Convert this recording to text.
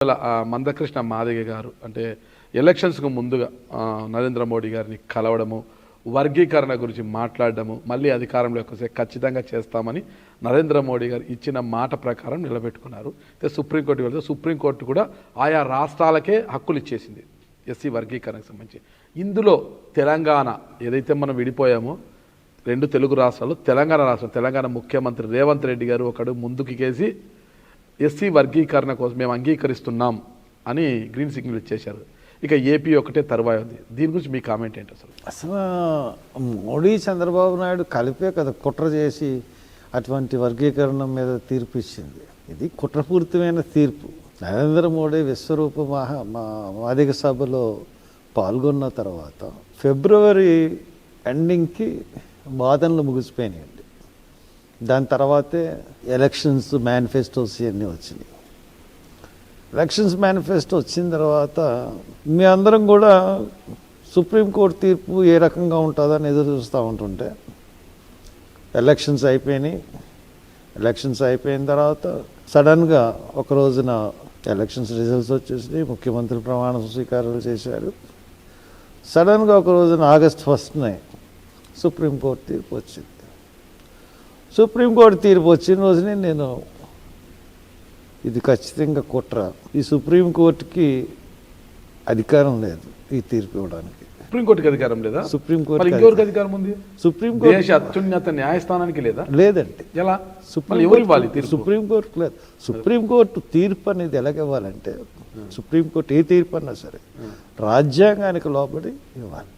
మందకృష్ణ మాదిగ గారు అంటే ఎలక్షన్స్కు ముందుగా నరేంద్ర మోడీ గారిని కలవడము, వర్గీకరణ గురించి మాట్లాడడము, మళ్ళీ అధికారంలోకి వస్తే ఖచ్చితంగా చేస్తామని నరేంద్ర మోడీ గారు ఇచ్చిన మాట ప్రకారం నిలబెట్టుకున్నారు. అయితే సుప్రీంకోర్టుకి వెళ్తే సుప్రీంకోర్టు కూడా ఆయా రాష్ట్రాలకే హక్కులు ఇచ్చేసింది ఎస్సీ వర్గీకరణకు సంబంధించి. ఇందులో తెలంగాణ ఏదైతే మనం విడిపోయామో, రెండు తెలుగు రాష్ట్రాలు, తెలంగాణ రాష్ట్రం, తెలంగాణ ముఖ్యమంత్రి రేవంత్ రెడ్డి గారు ఒకడు ముందుకేసి ఎస్సీ వర్గీకరణ కోసం మేము అంగీకరిస్తున్నాం అని గ్రీన్ సిగ్నల్ ఇచ్చేశారు. ఇక ఏపీ ఒకటే తరువాయి ఉంది. దీని గురించి మీ కామెంట్ ఏంటి? అసలు మోడీ చంద్రబాబు నాయుడు కలిపే కదా కుట్ర చేసి అటువంటి వర్గీకరణ మీద తీర్పు ఇచ్చింది. ఇది కుట్రపూరితమైన తీర్పు. నరేంద్ర మోడీ విశ్వరూప మాదిగ సభలో పాల్గొన్న తర్వాత ఫిబ్రవరి ఎండింగ్కి వాదనలు ముగిసిపోయినాయండి. దాని తర్వాతే ఎలక్షన్స్ మేనిఫెస్టోస్ ఇవన్నీ వచ్చినాయి. ఎలక్షన్స్ మేనిఫెస్టో వచ్చిన తర్వాత మీ అందరం కూడా సుప్రీంకోర్టు తీర్పు ఏ రకంగా ఉంటుందని ఎదురు చూస్తూ ఉంటుంటే ఎలక్షన్స్ అయిపోయినాయి. ఎలక్షన్స్ అయిపోయిన తర్వాత సడన్గా ఒక రోజున ఎలక్షన్స్ రిజల్ట్స్ వచ్చేసినాయి. ముఖ్యమంత్రి ప్రమాణ స్వీకారాలు చేశారు. సడన్గా ఒక రోజున ఆగస్ట్ 1నే సుప్రీంకోర్టు తీర్పు వచ్చింది. సుప్రీంకోర్టు తీర్పు వచ్చిన రోజునే నేను ఇది ఖచ్చితంగా కుట్ర, ఈ సుప్రీంకోర్టుకి అధికారం లేదు ఈ తీర్పు ఇవ్వడానికి. సుప్రీంకోర్టుకి అధికారం లేదా? సుప్రీంకోర్టు అధికారం ఉంది. సుప్రీంకోర్టు దేశ అత్యున్నత న్యాయస్థానానికి లేదా? లేదండి. ఎలా? సుప్రీంకోర్టు లేదు. సుప్రీంకోర్టు తీర్పు అనేది ఎలాగివ్వాలంటే, సుప్రీంకోర్టు ఏ తీర్పు అన్నా సరే రాజ్యాంగానికి లోబడి ఇవ్వాలి.